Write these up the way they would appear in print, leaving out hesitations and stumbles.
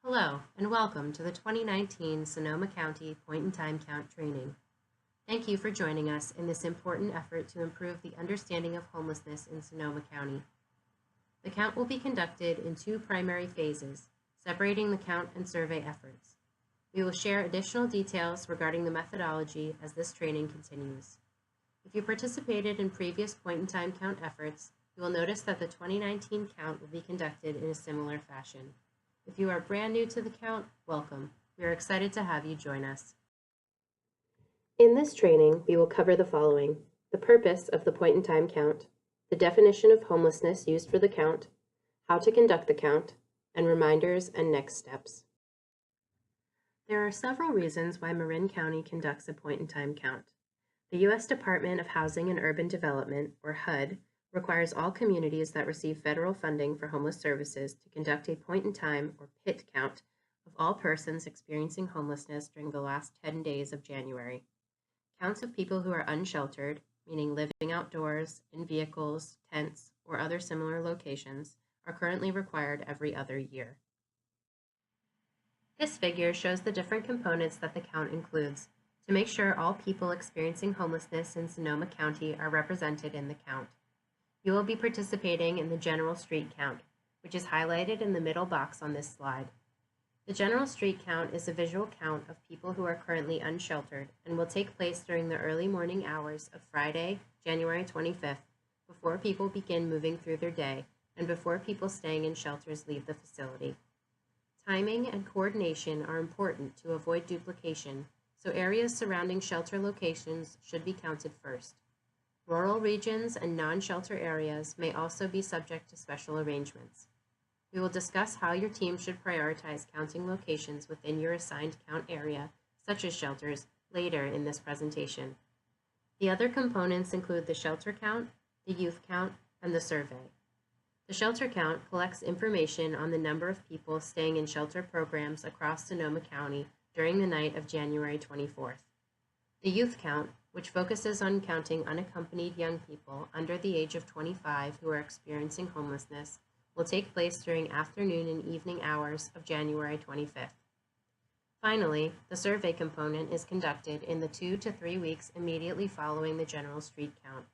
Hello, and welcome to the 2019 Sonoma County Point-in-Time Count training. Thank you for joining us in this important effort to improve the understanding of homelessness in Sonoma County. The count will be conducted in two primary phases, separating the count and survey efforts. We will share additional details regarding the methodology as this training continues. If you participated in previous point-in-time count efforts, you will notice that the 2019 count will be conducted in a similar fashion. If you are brand new to the count, welcome. We are excited to have you join us. In this training, we will cover the following: the purpose of the point-in-time count, the definition of homelessness used for the count, how to conduct the count, and reminders and next steps. There are several reasons why Marin County conducts a point-in-time count. The U.S. Department of Housing and Urban Development, or HUD, requires all communities that receive federal funding for homeless services to conduct a point-in-time or PIT count of all persons experiencing homelessness during the last 10 days of January. Counts of people who are unsheltered, meaning living outdoors, in vehicles, tents, or other similar locations, are currently required every other year. This figure shows the different components that the count includes to make sure all people experiencing homelessness in Sonoma County are represented in the count. You will be participating in the general street count, which is highlighted in the middle box on this slide. The general street count is a visual count of people who are currently unsheltered and will take place during the early morning hours of Friday, January 25th, before people begin moving through their day and before people staying in shelters leave the facility. Timing and coordination are important to avoid duplication, so areas surrounding shelter locations should be counted first. Rural regions and non-shelter areas may also be subject to special arrangements. We will discuss how your team should prioritize counting locations within your assigned count area, such as shelters, later in this presentation. The other components include the shelter count, the youth count, and the survey. The shelter count collects information on the number of people staying in shelter programs across Sonoma County during the night of January 24th. The youth count, which focuses on counting unaccompanied young people under the age of 25 who are experiencing homelessness, will take place during afternoon and evening hours of January 25th. Finally, the survey component is conducted in the 2 to 3 weeks immediately following the general street count.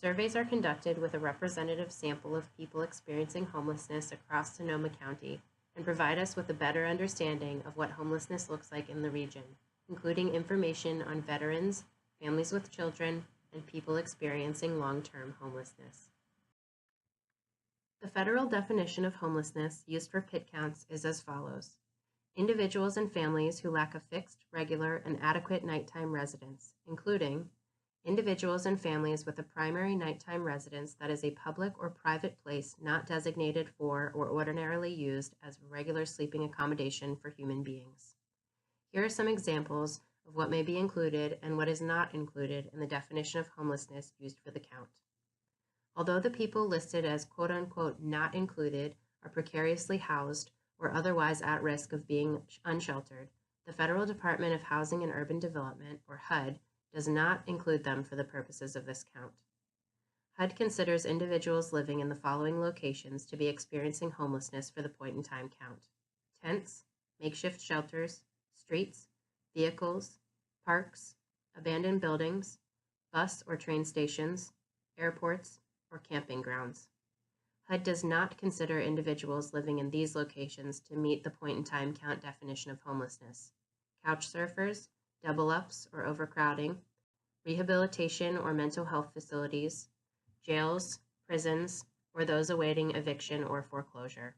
Surveys are conducted with a representative sample of people experiencing homelessness across Sonoma County and provide us with a better understanding of what homelessness looks like in the region, including information on veterans, families with children, and people experiencing long-term homelessness. The federal definition of homelessness used for PIT counts is as follows: individuals and families who lack a fixed, regular, and adequate nighttime residence, including individuals and families with a primary nighttime residence that is a public or private place not designated for or ordinarily used as regular sleeping accommodation for human beings. Here are some examples of what may be included and what is not included in the definition of homelessness used for the count. Although the people listed as quote-unquote not included are precariously housed or otherwise at risk of being unsheltered, the Federal Department of Housing and Urban Development, or HUD, does not include them for the purposes of this count. HUD considers individuals living in the following locations to be experiencing homelessness for the point-in-time count: tents, makeshift shelters, streets, vehicles, parks, abandoned buildings, bus or train stations, airports, or camping grounds. HUD does not consider individuals living in these locations to meet the point-in-time count definition of homelessness: couch surfers, double-ups or overcrowding, rehabilitation or mental health facilities, jails, prisons, or those awaiting eviction or foreclosure.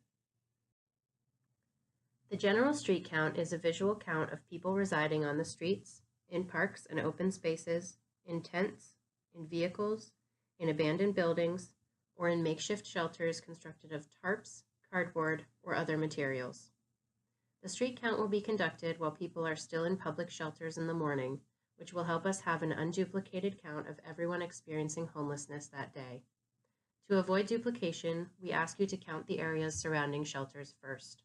The general street count is a visual count of people residing on the streets, in parks and open spaces, in tents, in vehicles, in abandoned buildings, or in makeshift shelters constructed of tarps, cardboard, or other materials. The street count will be conducted while people are still in public shelters in the morning, which will help us have an unduplicated count of everyone experiencing homelessness that day. To avoid duplication, we ask you to count the areas surrounding shelters first.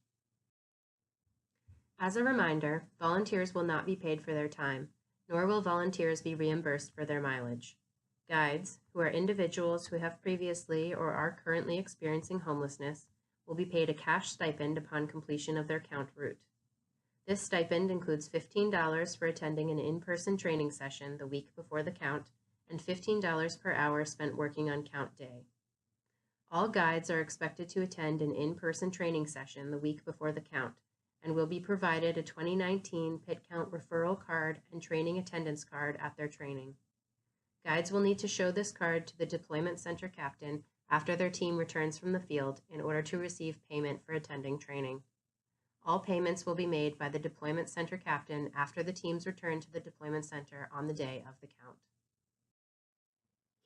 As a reminder, volunteers will not be paid for their time, nor will volunteers be reimbursed for their mileage. Guides, who are individuals who have previously or are currently experiencing homelessness, will be paid a cash stipend upon completion of their count route. This stipend includes $15 for attending an in-person training session the week before the count and $15 per hour spent working on count day. All guides are expected to attend an in-person training session the week before the count and will be provided a 2019 Pit Count referral card and training attendance card at their training. Guides will need to show this card to the deployment center captain after their team returns from the field in order to receive payment for attending training. All payments will be made by the deployment center captain after the teams return to the deployment center on the day of the count.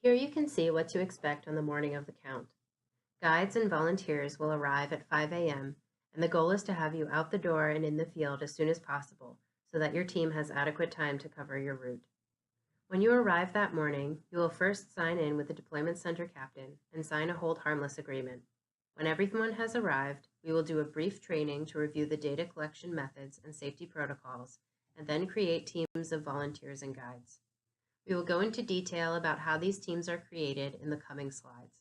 Here you can see what to expect on the morning of the count. Guides and volunteers will arrive at 5 a.m., and the goal is to have you out the door and in the field as soon as possible so that your team has adequate time to cover your route. When you arrive that morning, you will first sign in with the deployment center captain and sign a hold harmless agreement. When everyone has arrived, we will do a brief training to review the data collection methods and safety protocols, and then create teams of volunteers and guides. We will go into detail about how these teams are created in the coming slides.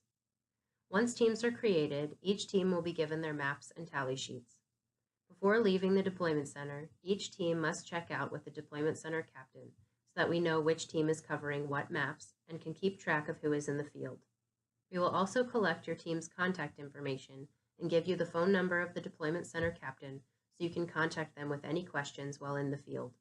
Once teams are created, each team will be given their maps and tally sheets. Before leaving the deployment center, each team must check out with the deployment center captain so that we know which team is covering what maps and can keep track of who is in the field. We will also collect your team's contact information and give you the phone number of the deployment center captain so you can contact them with any questions while in the field.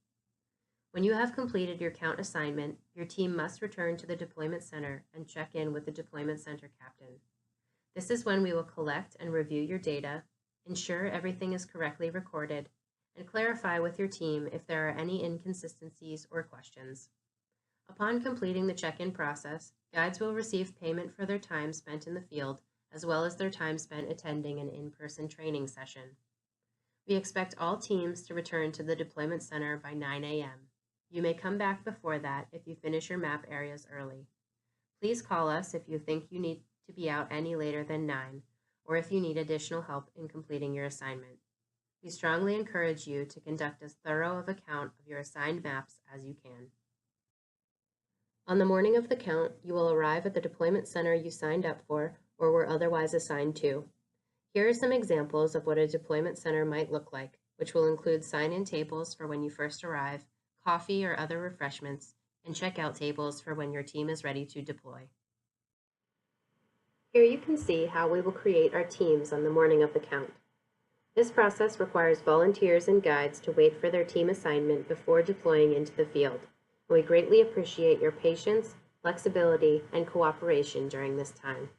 When you have completed your count assignment, your team must return to the deployment center and check in with the deployment center captain. This is when we will collect and review your data, ensure everything is correctly recorded, and clarify with your team if there are any inconsistencies or questions. Upon completing the check-in process, guides will receive payment for their time spent in the field, as well as their time spent attending an in-person training session. We expect all teams to return to the deployment center by 9 a.m. You may come back before that if you finish your map areas early. Please call us if you think you need to be out any later than 9, or if you need additional help in completing your assignment. We strongly encourage you to conduct as thorough of a count of your assigned maps as you can. On the morning of the count, you will arrive at the deployment center you signed up for or were otherwise assigned to. Here are some examples of what a deployment center might look like, which will include sign-in tables for when you first arrive, coffee or other refreshments, and checkout tables for when your team is ready to deploy. Here you can see how we will create our teams on the morning of the count. This process requires volunteers and guides to wait for their team assignment before deploying into the field, and we greatly appreciate your patience, flexibility, and cooperation during this time.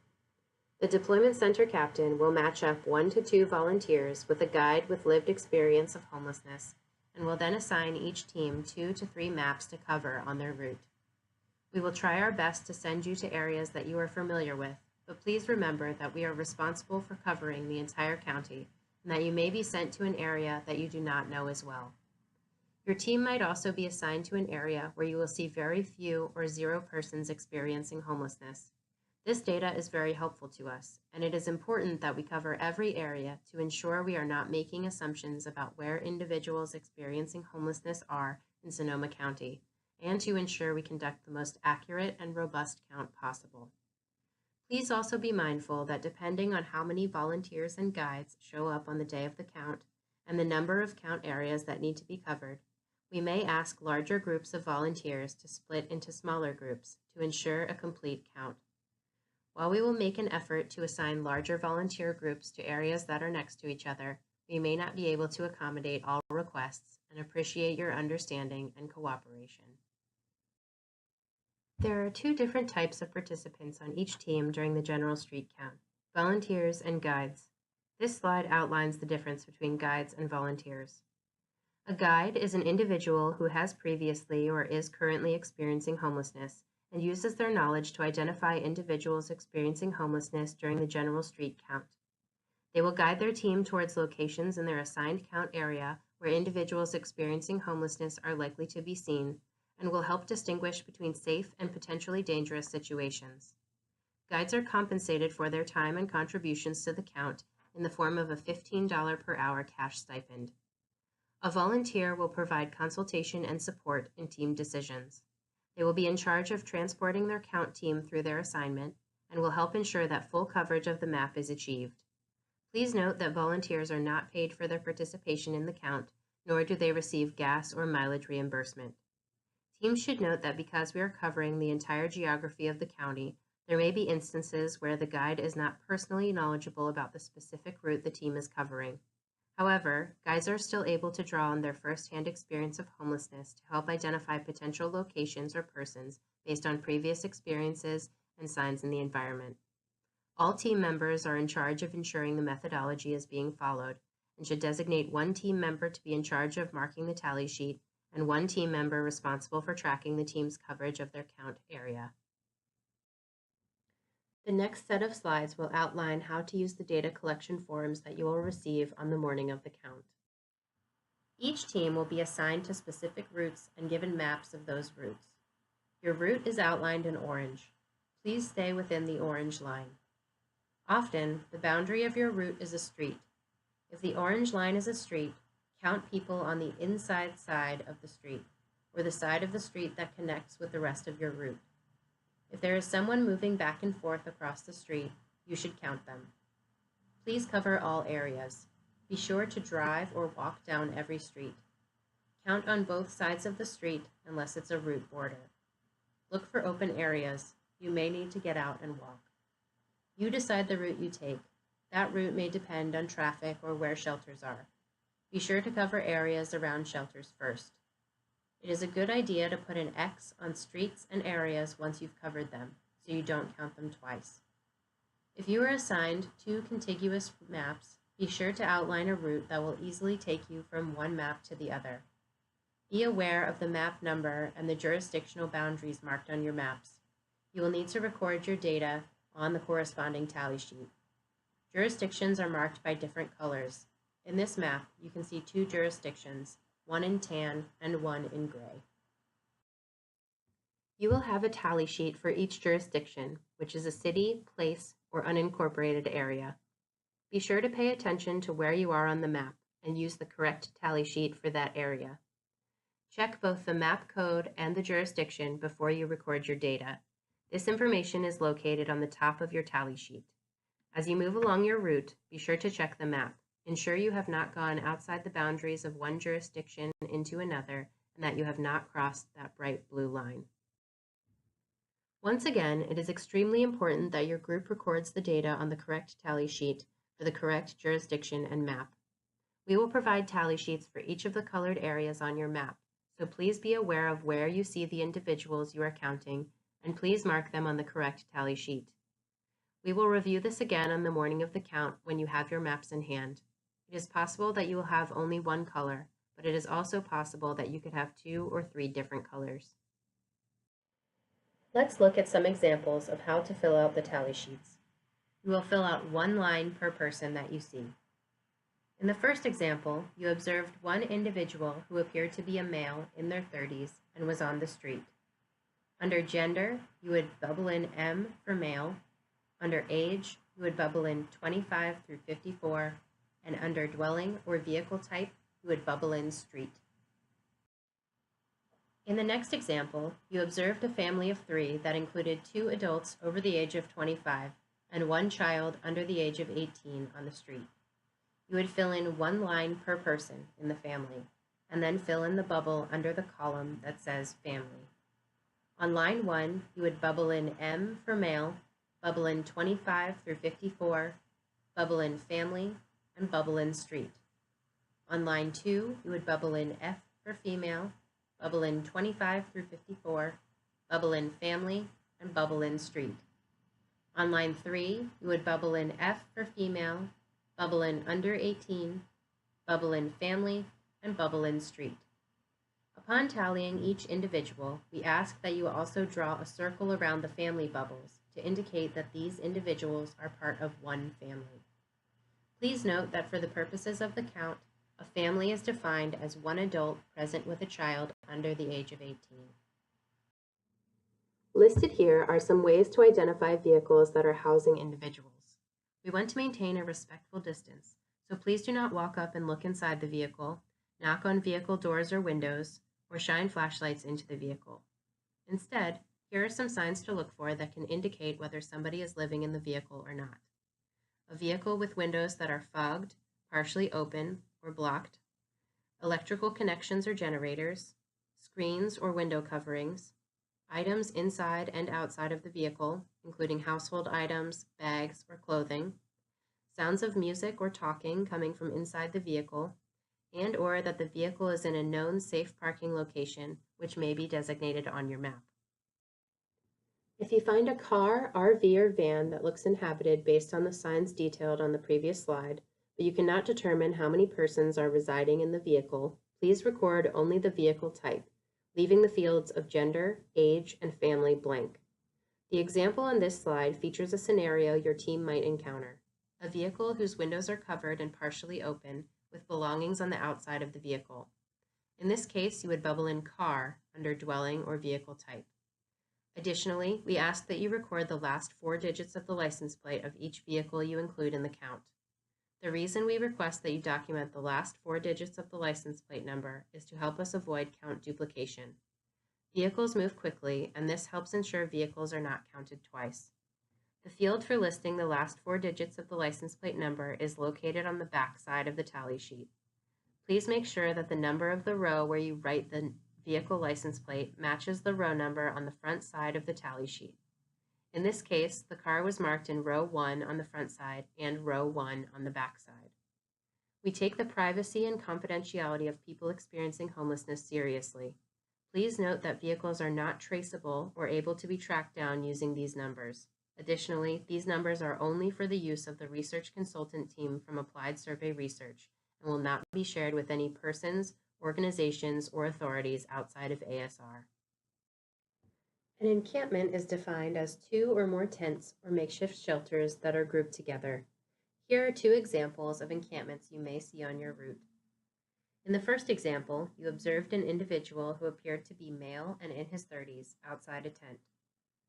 The deployment center captain will match up 1 to 2 volunteers with a guide with lived experience of homelessness, and will then assign each team 2 to 3 maps to cover on their route. We will try our best to send you to areas that you are familiar with, but please remember that we are responsible for covering the entire county and that you may be sent to an area that you do not know as well. Your team might also be assigned to an area where you will see very few or 0 persons experiencing homelessness. This data is very helpful to us, and it is important that we cover every area to ensure we are not making assumptions about where individuals experiencing homelessness are in Sonoma County, and to ensure we conduct the most accurate and robust count possible. Please also be mindful that depending on how many volunteers and guides show up on the day of the count and the number of count areas that need to be covered, we may ask larger groups of volunteers to split into smaller groups to ensure a complete count. While we will make an effort to assign larger volunteer groups to areas that are next to each other, we may not be able to accommodate all requests and appreciate your understanding and cooperation. There are 2 different types of participants on each team during the general street count, volunteers and guides. This slide outlines the difference between guides and volunteers. A guide is an individual who has previously or is currently experiencing homelessness and uses their knowledge to identify individuals experiencing homelessness during the general street count. They will guide their team towards locations in their assigned count area where individuals experiencing homelessness are likely to be seen, and will help distinguish between safe and potentially dangerous situations. Guides are compensated for their time and contributions to the count in the form of a $15 per hour cash stipend. A volunteer will provide consultation and support in team decisions. They will be in charge of transporting their count team through their assignment and will help ensure that full coverage of the map is achieved. Please note that volunteers are not paid for their participation in the count, nor do they receive gas or mileage reimbursement. Teams should note that because we are covering the entire geography of the county, there may be instances where the guide is not personally knowledgeable about the specific route the team is covering. However, guides are still able to draw on their first-hand experience of homelessness to help identify potential locations or persons based on previous experiences and signs in the environment. All team members are in charge of ensuring the methodology is being followed and should designate one team member to be in charge of marking the tally sheet and one team member responsible for tracking the team's coverage of their count area. The next set of slides will outline how to use the data collection forms that you will receive on the morning of the count. Each team will be assigned to specific routes and given maps of those routes. Your route is outlined in orange. Please stay within the orange line. Often, the boundary of your route is a street. If the orange line is a street, count people on the inside side of the street, or the side of the street that connects with the rest of your route. If there is someone moving back and forth across the street, you should count them. Please cover all areas. Be sure to drive or walk down every street. Count on both sides of the street unless it's a route border. Look for open areas. You may need to get out and walk. You decide the route you take. That route may depend on traffic or where shelters are. Be sure to cover areas around shelters first. It is a good idea to put an X on streets and areas once you've covered them, so you don't count them twice. If you are assigned 2 contiguous maps, be sure to outline a route that will easily take you from one map to the other. Be aware of the map number and the jurisdictional boundaries marked on your maps. You will need to record your data on the corresponding tally sheet. Jurisdictions are marked by different colors. In this map, you can see 2 jurisdictions, one in tan and one in gray. You will have a tally sheet for each jurisdiction, which is a city, place, or unincorporated area. Be sure to pay attention to where you are on the map and use the correct tally sheet for that area. Check both the map code and the jurisdiction before you record your data. This information is located on the top of your tally sheet. As you move along your route, be sure to check the map. Ensure you have not gone outside the boundaries of one jurisdiction into another and that you have not crossed that bright blue line. Once again, it is extremely important that your group records the data on the correct tally sheet for the correct jurisdiction and map. We will provide tally sheets for each of the colored areas on your map, so please be aware of where you see the individuals you are counting, and please mark them on the correct tally sheet. We will review this again on the morning of the count when you have your maps in hand. It is possible that you will have only one color, but it is also possible that you could have 2 or 3 different colors. Let's look at some examples of how to fill out the tally sheets. You will fill out 1 line per person that you see. In the first example, you observed one individual who appeared to be a male in their 30s and was on the street. Under gender, you would bubble in M for male. Under age, you would bubble in 25 through 54, and under dwelling or vehicle type, you would bubble in street. In the next example, you observed a family of 3 that included 2 adults over the age of 25 and 1 child under the age of 18 on the street. You would fill in 1 line per person in the family, and then fill in the bubble under the column that says family. On line 1, you would bubble in M for male, bubble in 25 through 54, bubble in family, and bubble in street. On line 2, you would bubble in F for female, bubble in 25 through 54, bubble in family, and bubble in street. On line 3, you would bubble in F for female, bubble in under 18, bubble in family, and bubble in street. Upon tallying each individual, we ask that you also draw a circle around the family bubbles to indicate that these individuals are part of one family. Please note that for the purposes of the count, a family is defined as 1 adult present with a child under the age of 18. Listed here are some ways to identify vehicles that are housing individuals. We want to maintain a respectful distance, so please do not walk up and look inside the vehicle, knock on vehicle doors or windows, or shine flashlights into the vehicle. Instead, here are some signs to look for that can indicate whether somebody is living in the vehicle or not. a vehicle with windows that are fogged, partially open, or blocked, electrical connections or generators, screens or window coverings, items inside and outside of the vehicle, including household items, bags, or clothing, sounds of music or talking coming from inside the vehicle, and or that the vehicle is in a known safe parking location, which may be designated on your map. If you find a car, RV, or van that looks inhabited based on the signs detailed on the previous slide, but you cannot determine how many persons are residing in the vehicle, please record only the vehicle type, leaving the fields of gender, age, and family blank. The example on this slide features a scenario your team might encounter: a vehicle whose windows are covered and partially open, with belongings on the outside of the vehicle. In this case, you would bubble in car under dwelling or vehicle type. Additionally, we ask that you record the last 4 digits of the license plate of each vehicle you include in the count. The reason we request that you document the last 4 digits of the license plate number is to help us avoid count duplication. Vehicles move quickly, and this helps ensure vehicles are not counted twice. The field for listing the last 4 digits of the license plate number is located on the back side of the tally sheet. Please make sure that the number of the row where you write the vehicle license plate matches the row number on the front side of the tally sheet. In this case, the car was marked in row 1 on the front side and row 1 on the back side. We take the privacy and confidentiality of people experiencing homelessness seriously. Please note that vehicles are not traceable or able to be tracked down using these numbers. Additionally, these numbers are only for the use of the research consultant team from Applied Survey Research and will not be shared with any persons, organizations, or authorities outside of ASR. An encampment is defined as 2 or more tents or makeshift shelters that are grouped together. Here are 2 examples of encampments you may see on your route. In the first example, you observed an individual who appeared to be male and in his 30s outside a tent.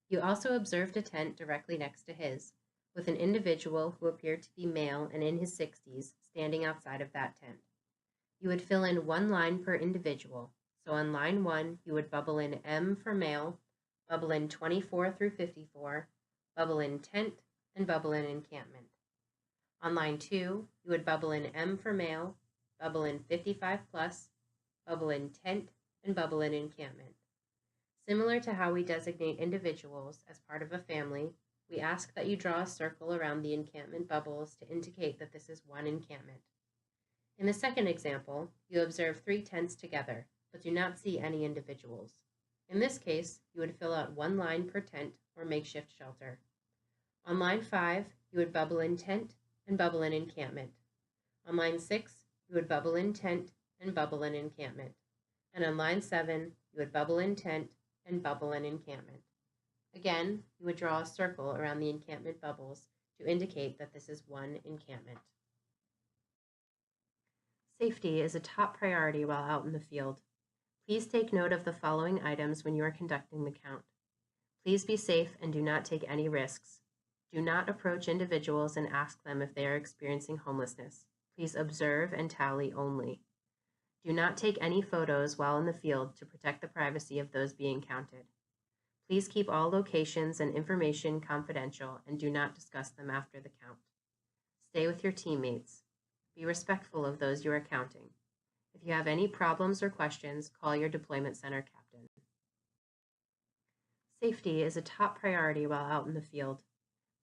You also observed a tent directly next to his, with an individual who appeared to be male and in his 60s standing outside of that tent. You would fill in 1 line per individual. So on line 1, you would bubble in M for male, bubble in 24 through 54, bubble in tent, and bubble in encampment. On line 2, you would bubble in M for male, bubble in 55 plus, bubble in tent, and bubble in encampment. Similar to how we designate individuals as part of a family, we ask that you draw a circle around the encampment bubbles to indicate that this is one encampment. In the second example, you observe 3 tents together, but do not see any individuals. In this case, you would fill out 1 line per tent or makeshift shelter. On line 5, you would bubble in tent and bubble in encampment. On line 6, you would bubble in tent and bubble in encampment. And on line 7, you would bubble in tent and bubble in encampment. Again, you would draw a circle around the encampment bubbles to indicate that this is one encampment. Safety is a top priority while out in the field. Please take note of the following items when you are conducting the count. Please be safe and do not take any risks. Do not approach individuals and ask them if they are experiencing homelessness. Please observe and tally only. Do not take any photos while in the field to protect the privacy of those being counted. Please keep all locations and information confidential and do not discuss them after the count. Stay with your teammates. Be respectful of those you are counting. If you have any problems or questions, call your deployment center captain. Safety is a top priority while out in the field.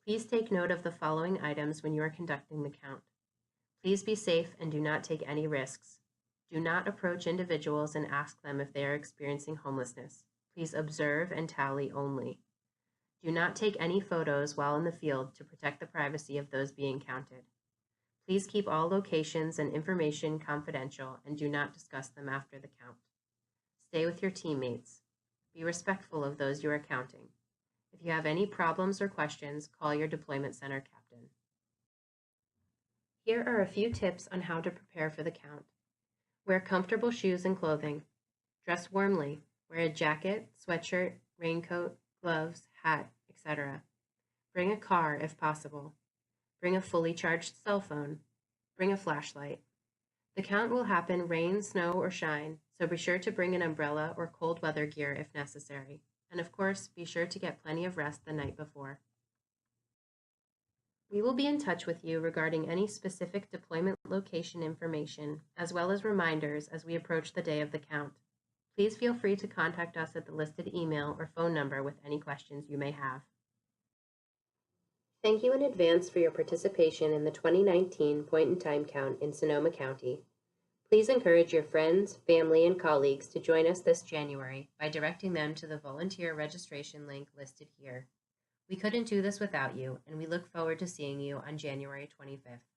Please take note of the following items when you are conducting the count. Please be safe and do not take any risks. Do not approach individuals and ask them if they are experiencing homelessness. Please observe and tally only. Do not take any photos while in the field to protect the privacy of those being counted. Please keep all locations and information confidential and do not discuss them after the count. Stay with your teammates. Be respectful of those you are counting. If you have any problems or questions, call your deployment center captain. Here are a few tips on how to prepare for the count. Wear comfortable shoes and clothing. Dress warmly. Wear a jacket, sweatshirt, raincoat, gloves, hat, etc. Bring a car if possible. Bring a fully charged cell phone. Bring a flashlight. The count will happen rain, snow, or shine, so be sure to bring an umbrella or cold weather gear if necessary. And of course, be sure to get plenty of rest the night before. We will be in touch with you regarding any specific deployment location information, as well as reminders as we approach the day of the count. Please feel free to contact us at the listed email or phone number with any questions you may have. Thank you in advance for your participation in the 2019 Point-in-Time Count in Sonoma County. Please encourage your friends, family, and colleagues to join us this January by directing them to the volunteer registration link listed here. We couldn't do this without you, and we look forward to seeing you on January 25th.